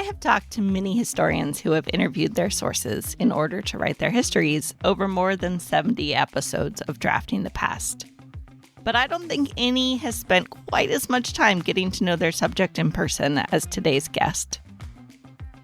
I have talked to many historians who have interviewed their sources in order to write their histories over more than 70 episodes of Drafting the Past. But I don't think any has spent quite as much time getting to know their subject in person as today's guest.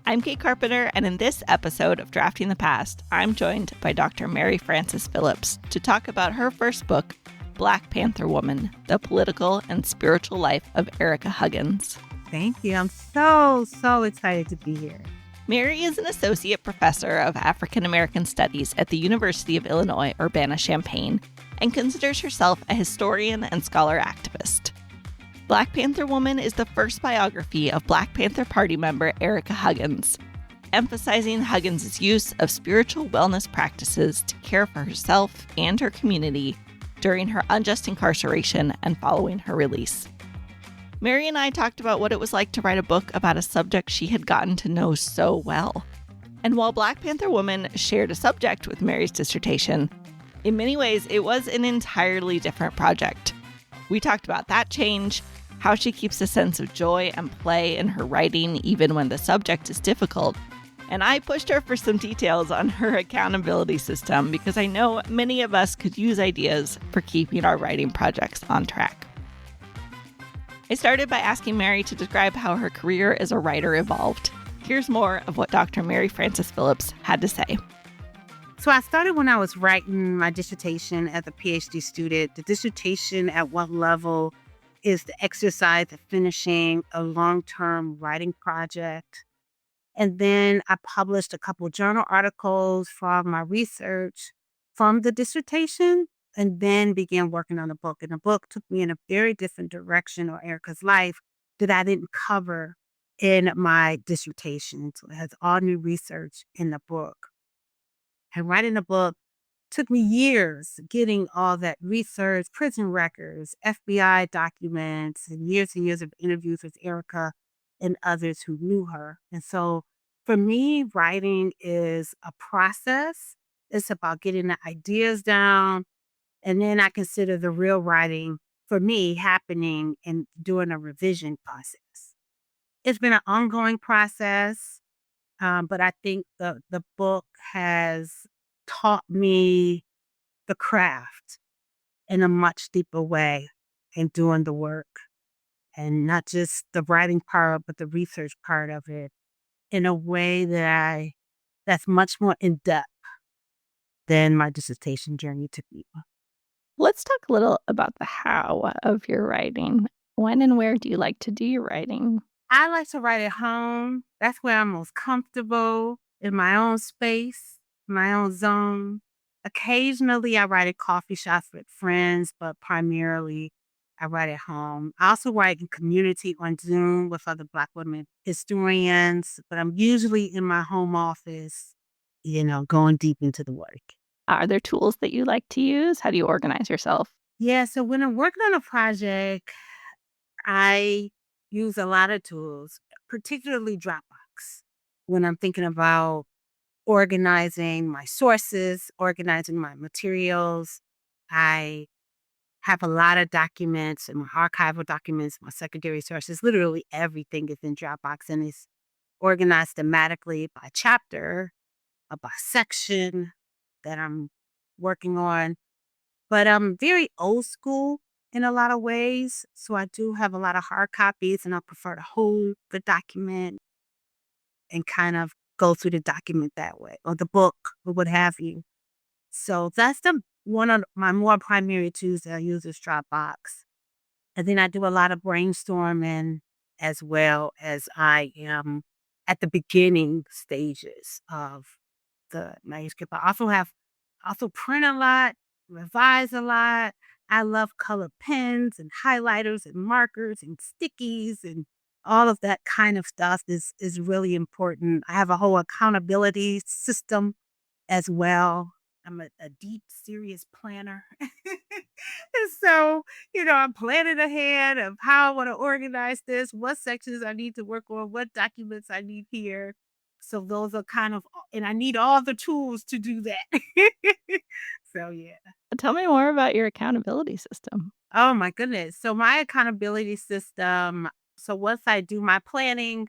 I'm Kate Carpenter, and in this episode of Drafting the Past, I'm joined by Dr. Mary Frances Phillips to talk about her first book, Black Panther Woman, The Political and Spiritual Life of Ericka Huggins. Thank you. I'm so excited to be here. Mary is an associate professor of African American Studies at the University of Illinois-Urbana-Champaign and considers herself a historian and scholar activist. Black Panther Woman is the first biography of Black Panther Party member Ericka Huggins, emphasizing Huggins' use of spiritual wellness practices to care for herself and her community during her unjust incarceration and following her release. Mary and I talked about what it was like to write a book about a subject she had gotten to know so well. And while Black Panther Woman shared a subject with Mary's dissertation, in many ways it was an entirely different project. We talked about that change, how she keeps a sense of joy and play in her writing even when the subject is difficult, and I pushed her for some details on her accountability system because I know many of us could use ideas for keeping our writing projects on track. I started by asking Mary to describe how her career as a writer evolved. Here's more of what Dr. Mary Frances Phillips had to say. So I started when I was writing my dissertation as a PhD student. The dissertation at one level is the exercise of finishing a long-term writing project. And then I published a couple journal articles from my research from the dissertation, and then began working on the book. And the book took me in a very different direction, or Ericka's life, that I didn't cover in my dissertation. So it has all new research in the book. And writing the book took me years getting all that research, prison records, FBI documents, and years of interviews with Ericka and others who knew her. And so for me, writing is a process. It's about getting the ideas down. And then I consider the real writing, for me, happening and doing a revision process. It's been an ongoing process, but I think the book has taught me the craft in a much deeper way in doing the work. And not just the writing part, but the research part of it in a way that's much more in-depth than my dissertation journey took me. Let's talk a little about the how of your writing. When and where do you like to do your writing? I like to write at home. That's where I'm most comfortable, in my own space, my own zone. Occasionally, I write at coffee shops with friends, but primarily I write at home. I also write in community on Zoom with other Black women historians, but I'm usually in my home office, going deep into the work. Are there tools that you like to use? How do you organize yourself? Yeah, so when I'm working on a project, I use a lot of tools, particularly Dropbox. When I'm thinking about organizing my sources, organizing my materials, I have a lot of documents and my archival documents, my secondary sources, literally everything is in Dropbox, and it's organized thematically by chapter, by section that I'm working on. But I'm very old school in a lot of ways. So I do have a lot of hard copies, and I prefer to hold the document and kind of go through the document that way, or the book, or what have you. So that's one of my more primary tools that I use is Dropbox. And then I do a lot of brainstorming as well as I am at the beginning stages of the manuscript. I also print a lot, revise a lot. I love colored pens and highlighters and markers and stickies, and all of that kind of stuff is really important. I have a whole accountability system as well. I'm a deep, serious planner. And so, I'm planning ahead of how I want to organize this, what sections I need to work on, what documents I need here. So those are and I need all the tools to do that. So, yeah. Tell me more about your accountability system. Oh, my goodness. So my accountability system, so once I do my planning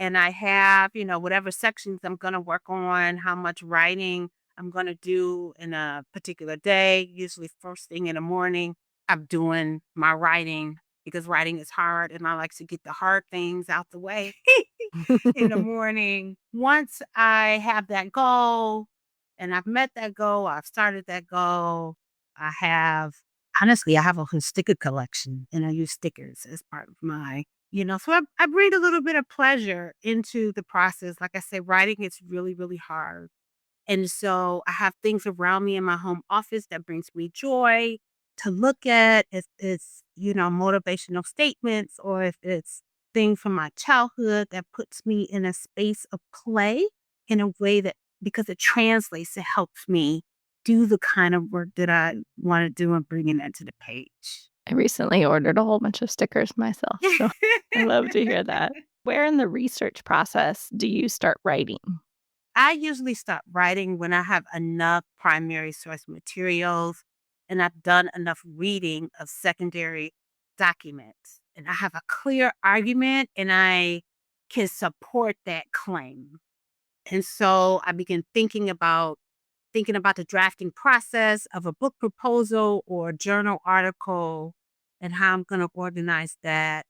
and I have, whatever sections I'm going to work on, how much writing I'm going to do in a particular day. Usually first thing in the morning, I'm doing my writing because writing is hard and I like to get the hard things out the way in the morning. Once I have that goal and I've met that goal, I've started that goal, honestly, I have a whole sticker collection and I use stickers as part of so I bring a little bit of pleasure into the process. Like I said, writing is really, really hard. And so I have things around me in my home office that brings me joy to look at, if it's, motivational statements or if it's things from my childhood that puts me in a space of play in a way that, because it translates, it helps me do the kind of work that I want to do and bringing that to the page. I recently ordered a whole bunch of stickers myself, so I love to hear that. Where in the research process do you start writing? I usually start writing when I have enough primary source materials and I've done enough reading of secondary documents. And I have a clear argument and I can support that claim. And so I begin thinking about the drafting process of a book proposal or a journal article and how I'm going to organize that.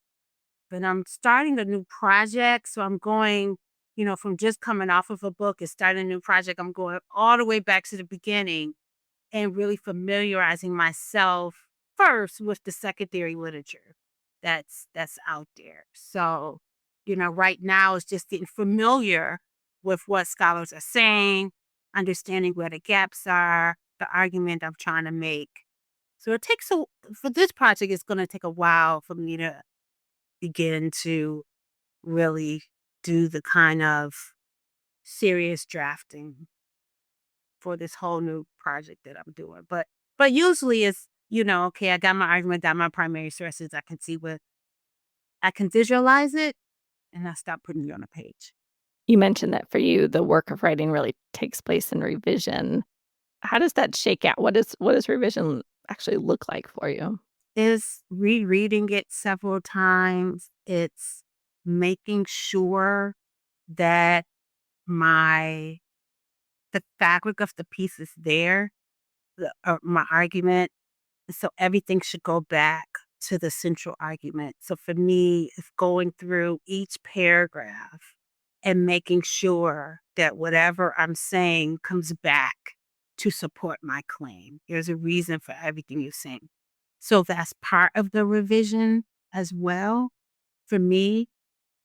But I'm starting a new project, so I'm going, from just coming off of a book and starting a new project, I'm going all the way back to the beginning and really familiarizing myself first with the secondary literature that's out there. So, right now it's just getting familiar with what scholars are saying, understanding where the gaps are, the argument I'm trying to make. So for this project, it's going to take a while for me to begin to really do the kind of serious drafting for this whole new project that I'm doing. But usually it's, okay, I got my argument, got my primary sources, I can visualize it and I stop putting it on a page. You mentioned that for you, the work of writing really takes place in revision. How does that shake out? What does revision actually look like for you? Is rereading it several times. It's making sure that my the fabric of the piece is there, my argument. So everything should go back to the central argument. So for me, it's going through each paragraph and making sure that whatever I'm saying comes back to support my claim. There's a reason for everything you're saying. So that's part of the revision as well for me.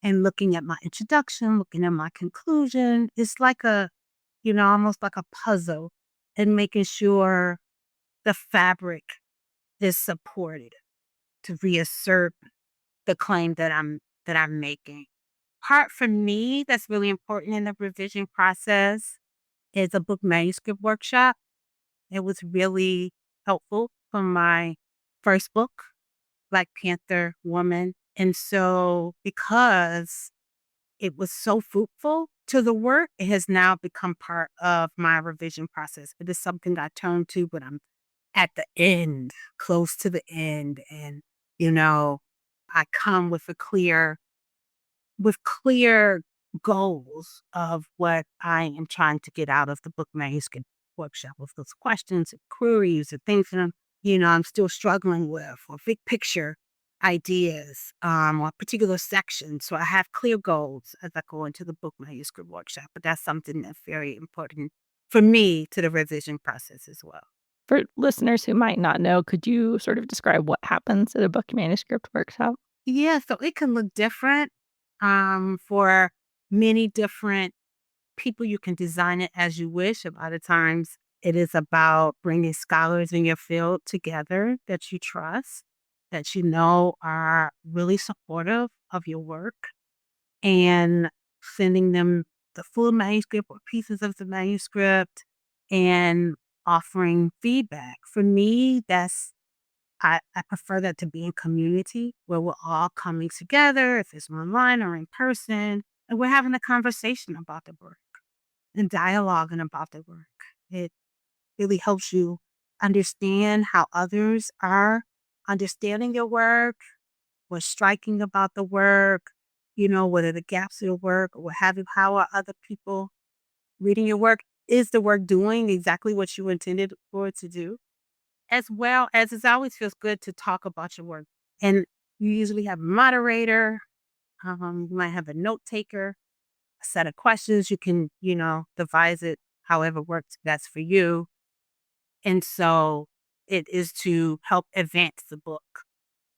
And looking at my introduction, looking at my conclusion, it's like almost like a puzzle and making sure the fabric is supported to reassert the claim that I'm making. Part for me that's really important in the revision process is a book manuscript workshop. It was really helpful for my first book, Black Panther Woman. And so because it was so fruitful to the work, it has now become part of my revision process. It is something I turn to when I'm at the end, close to the end. And, I come with clear goals of what I am trying to get out of the book manuscript workshop, with those questions and queries and things that I'm still struggling with, or big picture ideas, or particular sections. So I have clear goals as I go into the book manuscript workshop. But that's something that's very important for me to the revision process as well. For listeners who might not know, could you sort of describe what happens at a book manuscript workshop? Yeah, so it can look different for many different people. You can design it as you wish. A lot of times it is about bringing scholars in your field together that you trust, that are really supportive of your work, and sending them the full manuscript or pieces of the manuscript and offering feedback. For me, I prefer that to be in community where we're all coming together, if it's online or in person, and we're having a conversation about the work and dialoguing about the work. It really helps you understand how others are understanding your work, what's striking about the work, what are the gaps in your work or what have you? How are other people reading your work? Is the work doing exactly what you intended for it to do? As well as it always feels good to talk about your work. And you usually have a moderator, you might have a note taker, a set of questions. You can, devise it however works best for you. And so it is to help advance the book.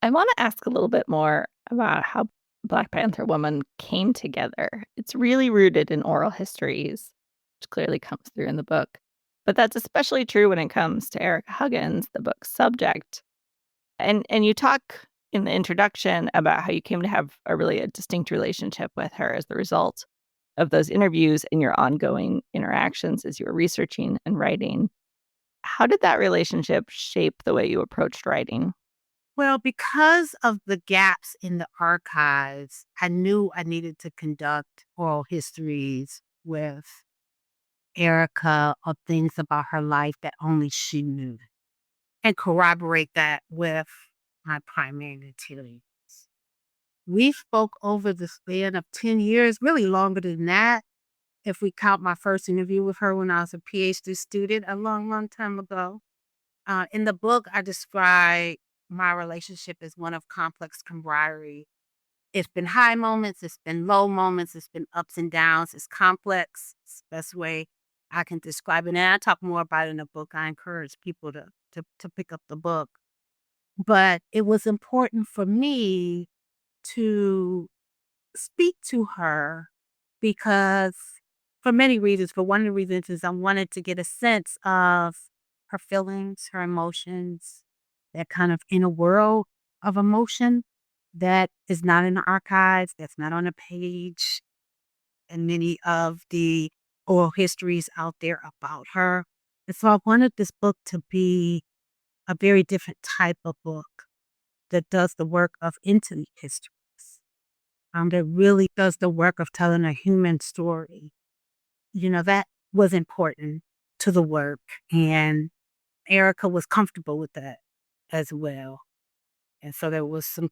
I want to ask a little bit more about how Black Panther Woman came together. It's really rooted in oral histories, which clearly comes through in the book. But that's especially true when it comes to Ericka Huggins, the book's subject. And you talk in the introduction about how you came to have a distinct relationship with her as the result of those interviews and your ongoing interactions as you were researching and writing. How did that relationship shape the way you approached writing? Well, because of the gaps in the archives, I knew I needed to conduct oral histories with Ericka of things about her life that only she knew and corroborate that with my primary materials. We spoke over the span of 10 years, really longer than that, if we count my first interview with her when I was a PhD student a long, long time ago. In the book, I describe my relationship as one of complex camaraderie. It's been high moments, it's been low moments, it's been ups and downs. It's complex. It's the best way I can describe it. And I talk more about it in the book. I encourage people to pick up the book. But it was important for me to speak to her because for many reasons, but one of the reasons is I wanted to get a sense of her feelings, her emotions, that kind of inner world of emotion that is not in the archives, that's not on a page, and many of the oral histories out there about her. And so I wanted this book to be a very different type of book that does the work of intimate histories, that really does the work of telling a human story. That was important to the work. And Ericka was comfortable with that as well. And so there was some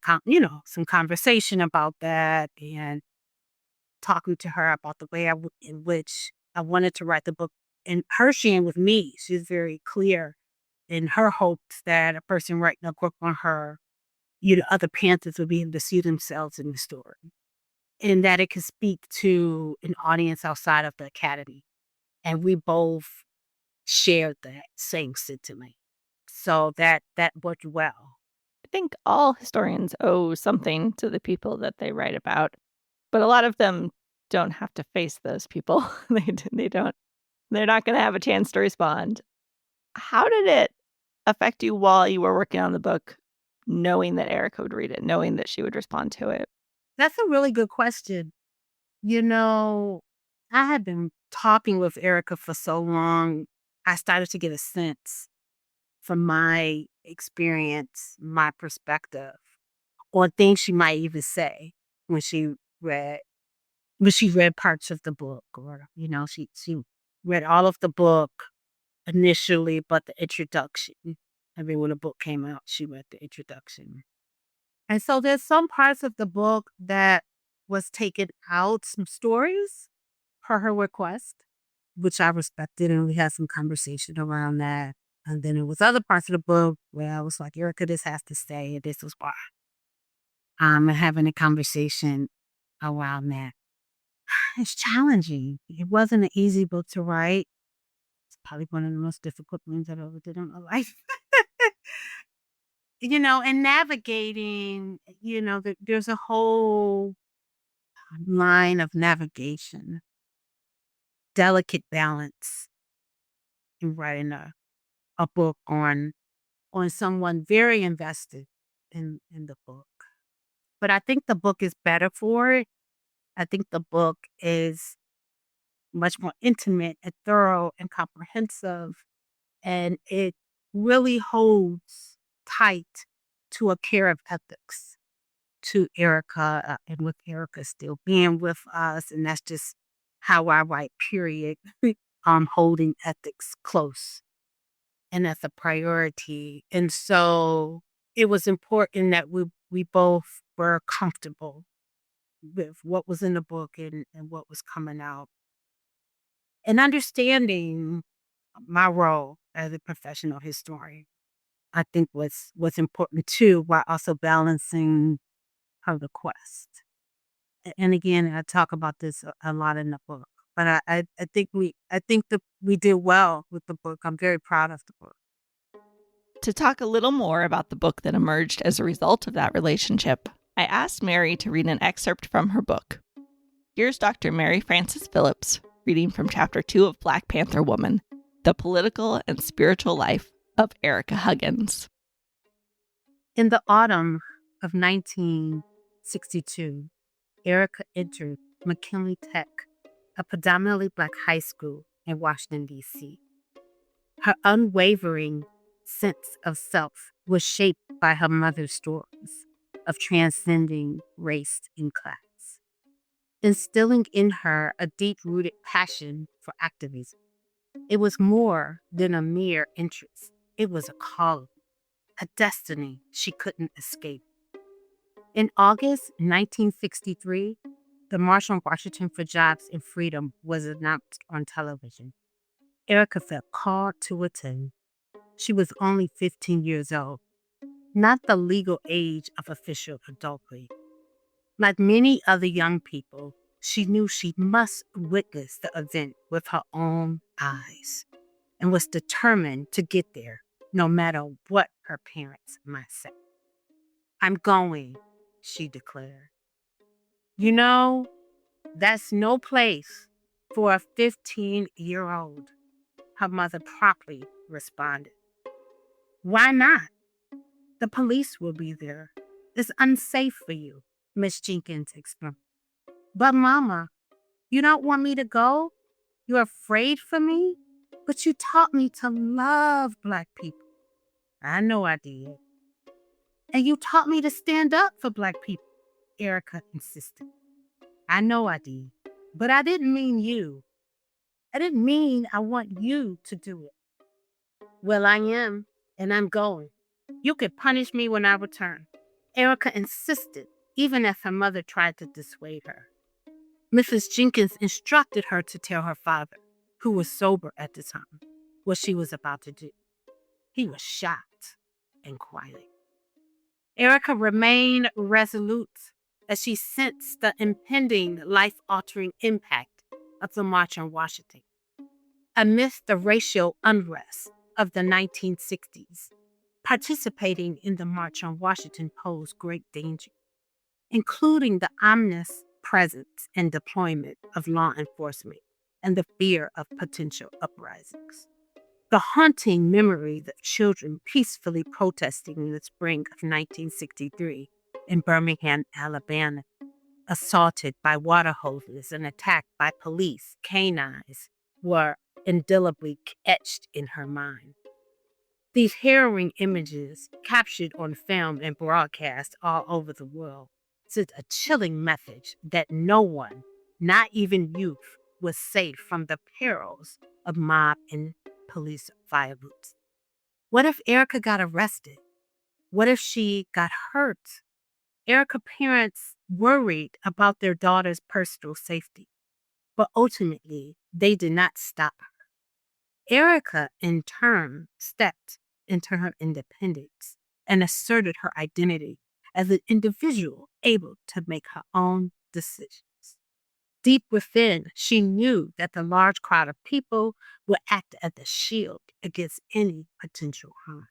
conversation about that and talking to her about the way in which I wanted to write the book and her sharing with me. She's very clear in her hopes that a person writing a book on her, other Panthers would be able to see themselves in the story and that it could speak to an audience outside of the academy. And we both shared that same sentiment. So that worked well. I think all historians owe something to the people that they write about, but a lot of them don't have to face those people. They don't. They're not going to have a chance to respond. How did it affect you while you were working on the book, knowing that Ericka would read it, knowing that she would respond to it? That's a really good question. I had been talking with Ericka for so long, I started to get a sense from my experience, my perspective, on things she might even say when she read parts of the book, or she read all of the book initially, but the introduction. I mean, when the book came out, she read the introduction. And so there's some parts of the book that was taken out, some stories per her request, which I respected, and we had some conversation around that. And then it was other parts of the book where I was like, Ericka, this has to stay, and this was why. And having a conversation around that. It's challenging. It wasn't an easy book to write. It's probably one of the most difficult things I've ever did in my life. And navigating, there's a whole line of navigation, delicate balance in writing a book on someone very invested in the book. But I think the book is better for it. I think the book is much more intimate and thorough and comprehensive. And it really holds tight to a care of ethics to Ericka, and with Ericka still being with us. And that's just how I write, period. Holding ethics close. And that's a priority. And so it was important that we both were comfortable with what was in the book and what was coming out. And understanding my role as a professional historian, I think was important too, while also balancing her request. And again, I talk about this a lot in the book. But I think that we did well with the book. I'm very proud of the book. To talk a little more about the book that emerged as a result of that relationship, I asked Mary to read an excerpt from her book. Here's Dr. Mary Frances Phillips reading from Chapter 2 of Black Panther Woman, The Political and Spiritual Life of Ericka Huggins. In the autumn of 1962, Ericka entered McKinley Tech, a predominantly Black high school in Washington, D.C. Her unwavering sense of self was shaped by her mother's stories of transcending race and class, instilling in her a deep-rooted passion for activism. It was more than a mere interest. It was a calling, a destiny she couldn't escape. In August 1963, the March on Washington for Jobs and Freedom was announced on television. Ericka felt called to attend. She was only 15 years old, not the legal age of official adulthood. Like many other young people, she knew she must witness the event with her own eyes and was determined to get there, no matter what her parents might say. "I'm going," she declared. "You know, that's no place for a 15-year-old," her mother promptly responded. "Why not? The police will be there. It's unsafe for you," Miss Jenkins explained. "But Mama, you don't want me to go? You're afraid for me? But you taught me to love Black people." "I know I did." "And you taught me to stand up for Black people," Ericka insisted. "I know I did. But I didn't mean you. I didn't mean I want you to do it." "Well, I am, and I'm going. You could punish me when I return." Ericka insisted, even as her mother tried to dissuade her. Mrs. Jenkins instructed her to tell her father, who was sober at the time, what she was about to do. He was shocked and quiet. Ericka remained resolute as she sensed the impending life-altering impact of the March on Washington. Amidst the racial unrest of the 1960s, participating in the March on Washington posed great danger, including the ominous presence and deployment of law enforcement and the fear of potential uprisings. The haunting memories of children peacefully protesting in the spring of 1963 in Birmingham, Alabama, assaulted by water hoses and attacked by police canines, were indelibly etched in her mind. These harrowing images, captured on film and broadcast all over the world, sent a chilling message that no one, not even youth, was safe from the perils of mob and police violence. What if Ericka got arrested? What if she got hurt? Ericka parents worried about their daughter's personal safety, but ultimately they did not stop her. Ericka, in turn, stepped into her independence and asserted her identity as an individual able to make her own decisions. Deep within, she knew that the large crowd of people would act as a shield against any potential harm.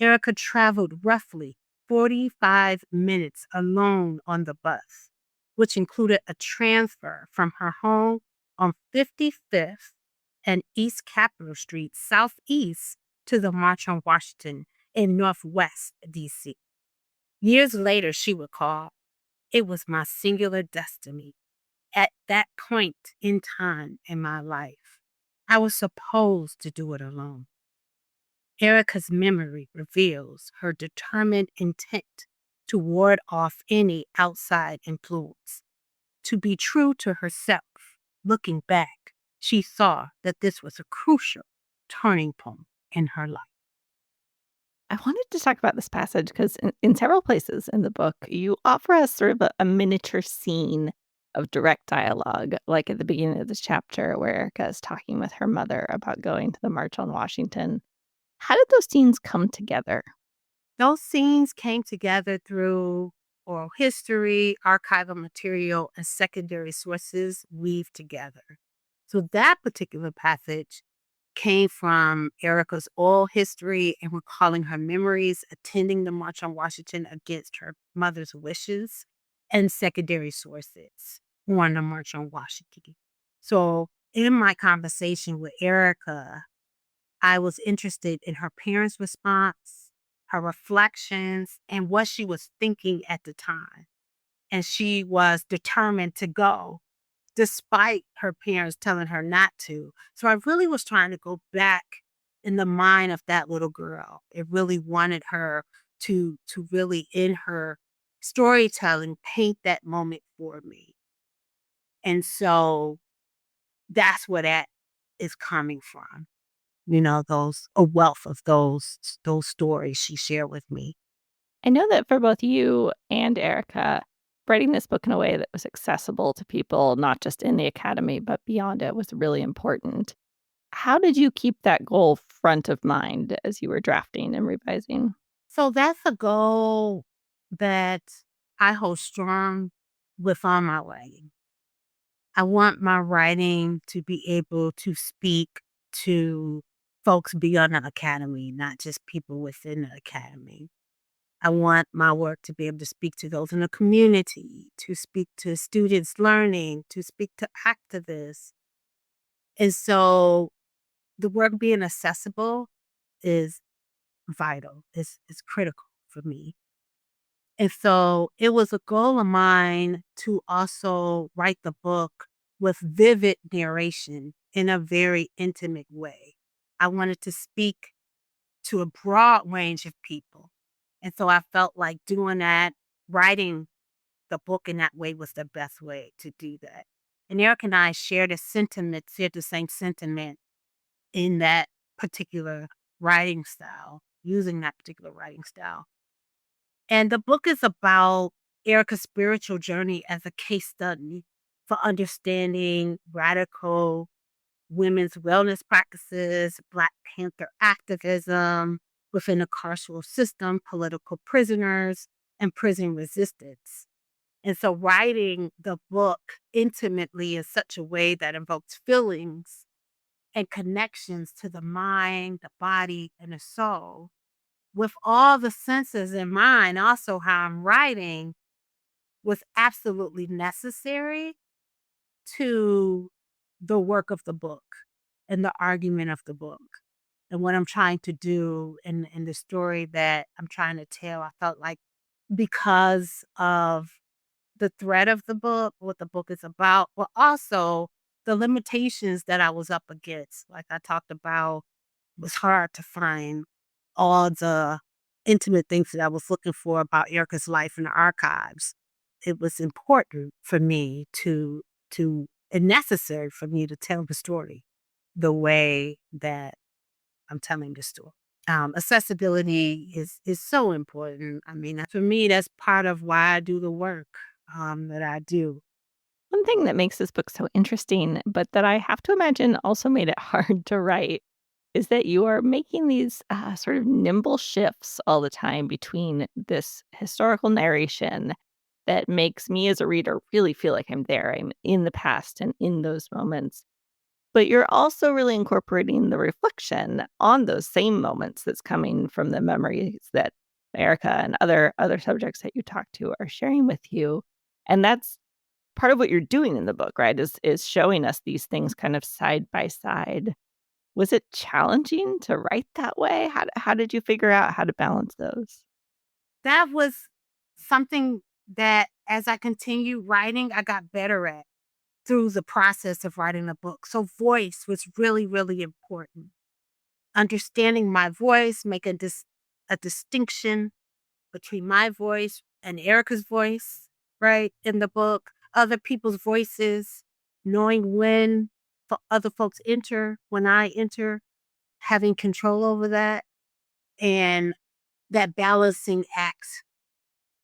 Ericka traveled roughly 45 minutes alone on the bus, which included a transfer from her home on 55th and East Capitol Street southeast to the March on Washington in Northwest D.C. Years later, she recalled, "It was my singular destiny. At that point in time in my life, I was supposed to do it alone." Ericka's memory reveals her determined intent to ward off any outside influence, to be true to herself. Looking back, she saw that this was a crucial turning point in her life. I wanted to talk about this passage because in several places in the book, you offer us sort of a miniature scene of direct dialogue, like at the beginning of this chapter where Ericka is talking with her mother about going to the March on Washington. How did those scenes come together? Those scenes came together through oral history, archival material, and secondary sources weaved together. So that particular passage came from Ericka's oral history and recalling her memories attending the March on Washington against her mother's wishes, and secondary sources on the March on Washington. So in my conversation with Ericka, I was interested in her parents' response, her reflections, and what she was thinking at the time. And she was determined to go despite her parents telling her not to. So I really was trying to go back in the mind of that little girl. It really wanted her to really, in her storytelling, paint that moment for me. And so that's where that is coming from. Those a wealth of those stories she shared with me. I know that for both you and Ericka, writing this book in a way that was accessible to people, not just in the academy, but beyond it, was really important. How did you keep that goal front of mind as you were drafting and revising? So that's a goal that I hold strong with all my writing. I want my writing to be able to speak to folks beyond the academy, not just people within the academy. I want my work to be able to speak to those in the community, to speak to students learning, to speak to activists. And so the work being accessible is vital, is critical for me. And so it was a goal of mine to also write the book with vivid narration in a very intimate way. I wanted to speak to a broad range of people. And so I felt like doing that, writing the book in that way was the best way to do that. And Eric and I shared shared the same sentiment in that particular writing style, using that particular writing style. And the book is about Erica's spiritual journey as a case study for understanding radical women's wellness practices, Black Panther activism within the carceral system, political prisoners, and prison resistance. And so writing the book intimately in such a way that invokes feelings and connections to the mind, the body, and the soul, with all the senses in mind, also how I'm writing, was absolutely necessary to the work of the book and the argument of the book and what I'm trying to do in the story that I'm trying to tell. I felt like because of the thread of the book, what the book is about, but also the limitations that I was up against. Like I talked about, it was hard to find all the intimate things that I was looking for about Erica's life in the archives. It was important for me to and necessary for me to tell the story the way that I'm telling the story. Accessibility is so important. I mean, for me, that's part of why I do the work that I do. One thing that makes this book so interesting, but that I have to imagine also made it hard to write, is that you are making these sort of nimble shifts all the time between this historical narration that makes me as a reader really feel like I'm there. I'm in the past and in those moments. But you're also really incorporating the reflection on those same moments that's coming from the memories that Ericka and other subjects that you talk to are sharing with you. And that's part of what you're doing in the book, right? Is showing us these things kind of side by side. Was it challenging to write that way? How did you figure out how to balance those? That was something that as I continued writing, I got better at through the process of writing the book. So voice was really, really important. Understanding my voice, making a distinction between my voice and Erica's voice, right, in the book, other people's voices, knowing when other folks enter, when I enter, having control over that. And that balancing act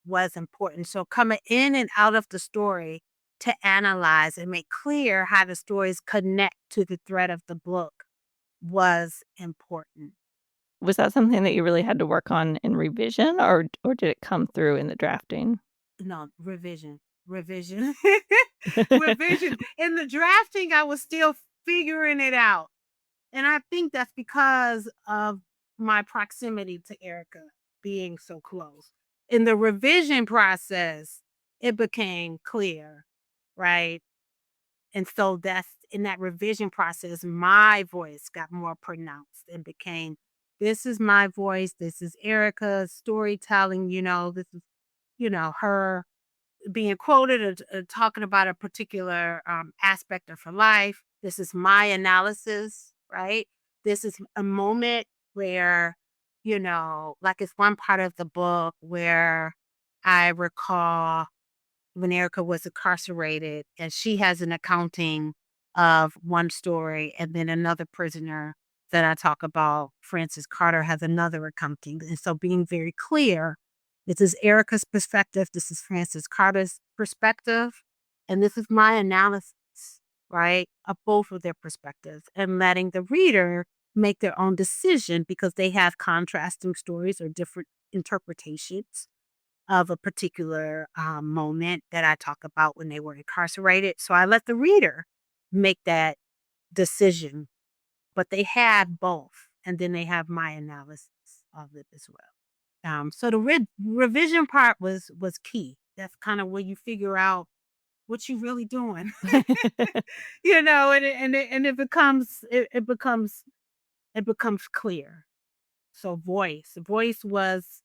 was important. So coming in and out of the story to analyze and make clear how the stories connect to the thread of the book was important. Was that something that you really had to work on in revision, or did it come through in the drafting? No, revision. Revision. In the drafting, I was still figuring it out. And I think that's because of my proximity to Ericka being so close. In the revision process, it became clear, right? And so that's in that revision process, my voice got more pronounced and became, this is my voice. This is Ericka's storytelling. This is, her being quoted or talking about a particular aspect of her life. This is my analysis, right? This is a moment where, like it's one part of the book where I recall when Ericka was incarcerated and she has an accounting of one story, and then another prisoner that I talk about, Francis Carter, has another accounting. And so being very clear, this is Ericka's perspective, this is Francis Carter's perspective, and this is my analysis, right, of both of their perspectives, and letting the reader make their own decision because they have contrasting stories or different interpretations of a particular moment that I talk about when they were incarcerated. So I let the reader make that decision, but they have both. And then they have my analysis of it as well. So the revision part was key. That's kind of where you figure out what you're really doing, and it becomes clear. So voice was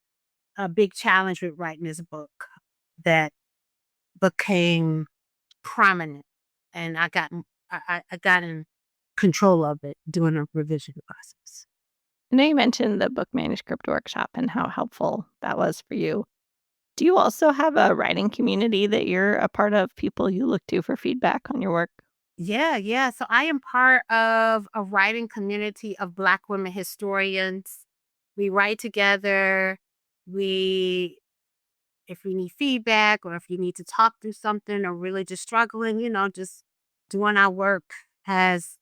a big challenge with writing this book that became prominent, and I got in control of it during the revision process. I know you mentioned the book manuscript workshop and how helpful that was for you. Do you also have a writing community that you're a part of, people you look to for feedback on your work? Yeah. So I am part of a writing community of Black women historians. We write together. If we need feedback or if you need to talk through something or really just struggling, just doing our work as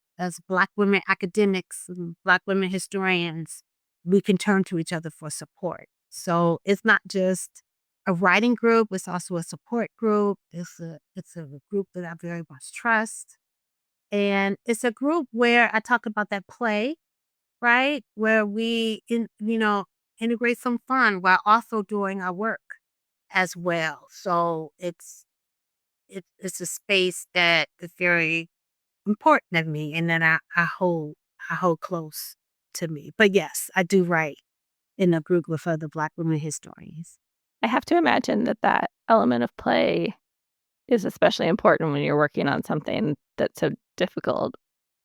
Black women academics and Black women historians, we can turn to each other for support. So it's not just a writing group, it's also a support group. It's a group that I very much trust. And it's a group where I talk about that play, right? Where we integrate some fun while also doing our work as well. So it's a space that is very important to me and that I hold close to me. But yes, I do write in a group with other Black women historians. I have to imagine that element of play is especially important when you're working on something that's so difficult,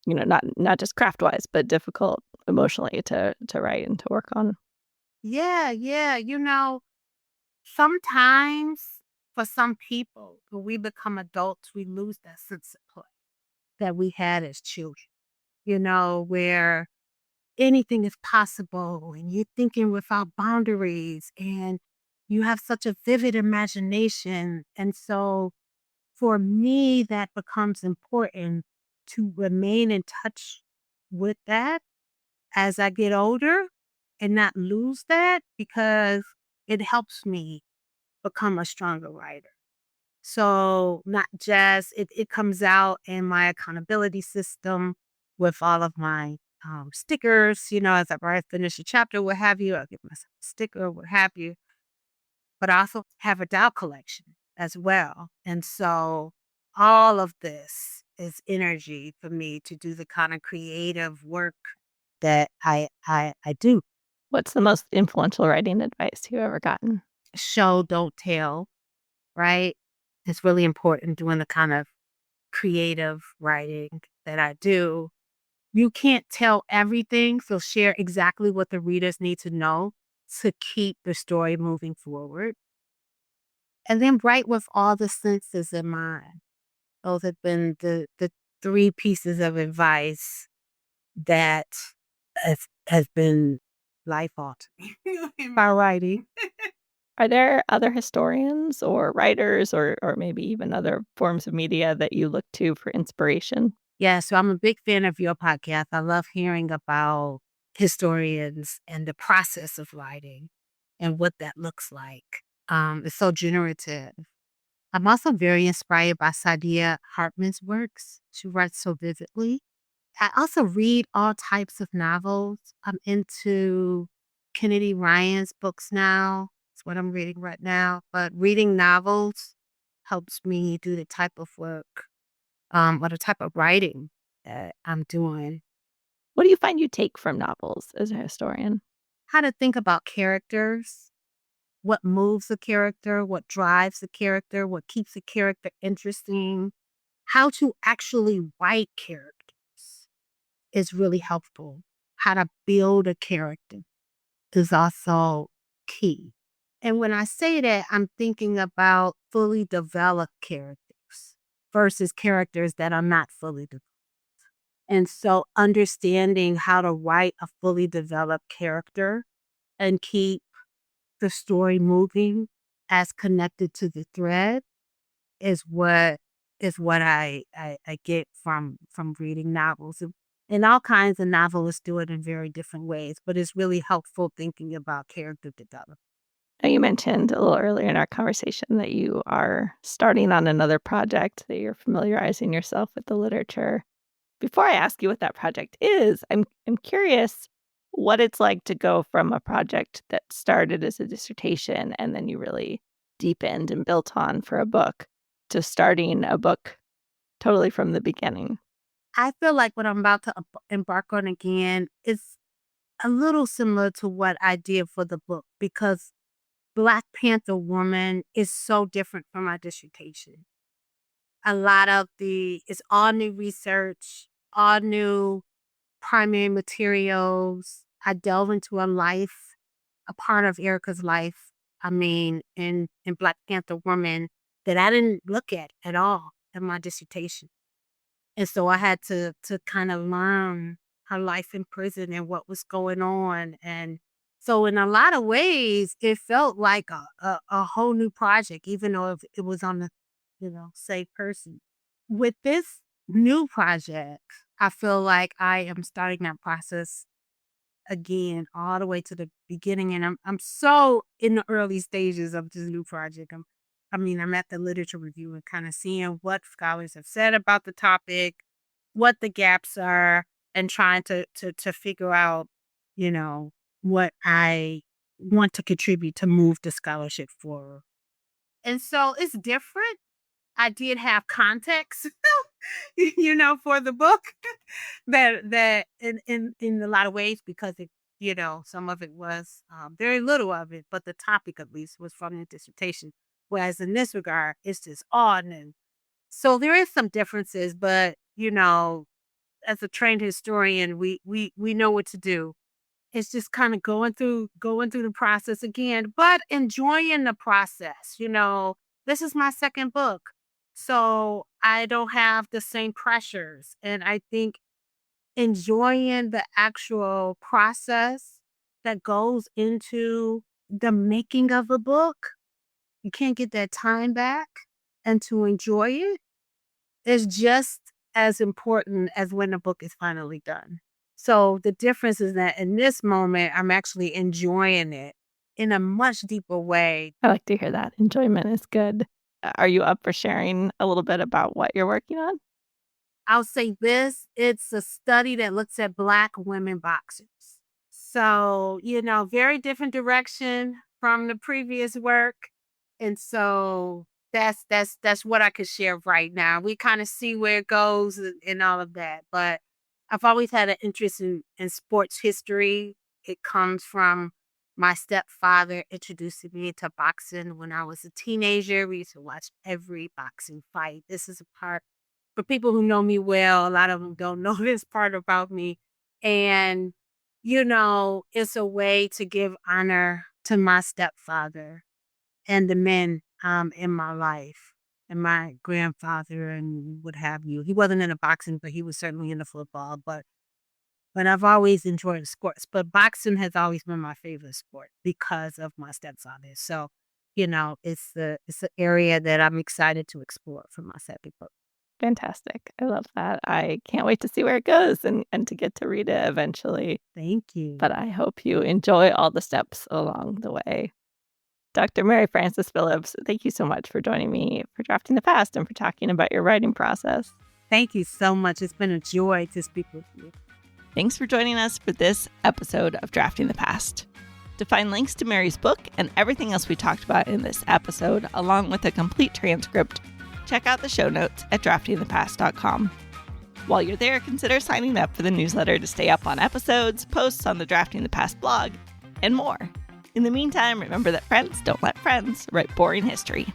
not just craft-wise, but difficult emotionally to write and to work on. Yeah. Sometimes for some people, when we become adults, we lose that sense of play that we had as children, where anything is possible and you're thinking without boundaries and you have such a vivid imagination. And so for me, that becomes important to remain in touch with that as I get older and not lose that because it helps me become a stronger writer. So not just, it comes out in my accountability system with all of my stickers, as I finish a chapter, what have you, I'll give myself a sticker, what have you. But I also have a doll collection as well. And so all of this is energy for me to do the kind of creative work that I do. What's the most influential writing advice you've ever gotten? Show, don't tell, right? It's really important doing the kind of creative writing that I do. You can't tell everything, so share exactly what the readers need to know to keep the story moving forward. And then write with all the senses in mind. Those have been the three pieces of advice that has been life altering by writing. Are there other historians or writers or maybe even other forms of media that you look to for inspiration? Yeah, so I'm a big fan of your podcast. I love hearing about historians and the process of writing and what that looks like. It's so generative. I'm also very inspired by Saidiya Hartman's works. She writes so vividly. I also read all types of novels. I'm into Kennedy Ryan's books now. It's what I'm reading right now. But reading novels helps me do the type of work or the type of writing that I'm doing. What do you find you take from novels as a historian? How to think about characters, what moves a character, what drives a character, what keeps a character interesting, how to actually write characters is really helpful. How to build a character is also key. And when I say that, I'm thinking about fully developed characters versus characters that are not fully developed. And so understanding how to write a fully developed character and keep the story moving as connected to the thread is what I get from reading novels. And all kinds of novelists do it in very different ways, but it's really helpful thinking about character development. Now, you mentioned a little earlier in our conversation that you are starting on another project, that you're familiarizing yourself with the literature. Before I ask you what that project is, I'm curious what it's like to go from a project that started as a dissertation and then you really deepened and built on for a book to starting a book totally from the beginning. I feel like what I'm about to embark on again is a little similar to what I did for the book because Black Panther Woman is so different from my dissertation. A lot of it's all new research, all new primary materials. I delve into a life, a part of Ericka's life. I mean, in Black Panther Woman that I didn't look at all in my dissertation. And so I had to kind of learn her life in prison and what was going on. And so in a lot of ways, it felt like a whole new project, even though it was on the, same person. With this new project, I feel like I am starting that process again, all the way to the beginning. And I'm so in the early stages of this new project. I'm at the literature review and kind of seeing what scholars have said about the topic, what the gaps are, and trying to figure out, you know, what I want to contribute to move the scholarship forward. And so it's different. I did have context, for the book that in a lot of ways because some of it was very little of it, but the topic at least was from the dissertation. Whereas in this regard, it's just all new. So there is some differences, but as a trained historian, we know what to do. It's just kind of going through the process again, but enjoying the process. This is my second book. So I don't have the same pressures. And I think enjoying the actual process that goes into the making of a book, you can't get that time back. And to enjoy it is just as important as when the book is finally done. So the difference is that in this moment, I'm actually enjoying it in a much deeper way. I like to hear that. Enjoyment is good. Are you up for sharing a little bit about what you're working on? I'll say this, it's a study that looks at Black women boxers. So, very different direction from the previous work. And so that's what I could share right now. We kind of see where it goes and all of that. But I've always had an interest in sports history. It comes from my stepfather introducing me to boxing when I was a teenager. We used to watch every boxing fight. This is a part for people who know me well. A lot of them don't know this part about me. And, it's a way to give honor to my stepfather and the men in my life and my grandfather and what have you. He wasn't into boxing, but he was certainly into football. But but I've always enjoyed sports. But boxing has always been my favorite sport because of my stepfather. So, it's the area that I'm excited to explore for my second book. Fantastic. I love that. I can't wait to see where it goes and to get to read it eventually. Thank you. But I hope you enjoy all the steps along the way. Dr. Mary Frances Phillips, thank you so much for joining me for Drafting the Past and for talking about your writing process. Thank you so much. It's been a joy to speak with you. Thanks for joining us for this episode of Drafting the Past. To find links to Mary's book and everything else we talked about in this episode, along with a complete transcript, check out the show notes at draftingthepast.com. While you're there, consider signing up for the newsletter to stay up on episodes, posts on the Drafting the Past blog, and more. In the meantime, remember that friends don't let friends write boring history.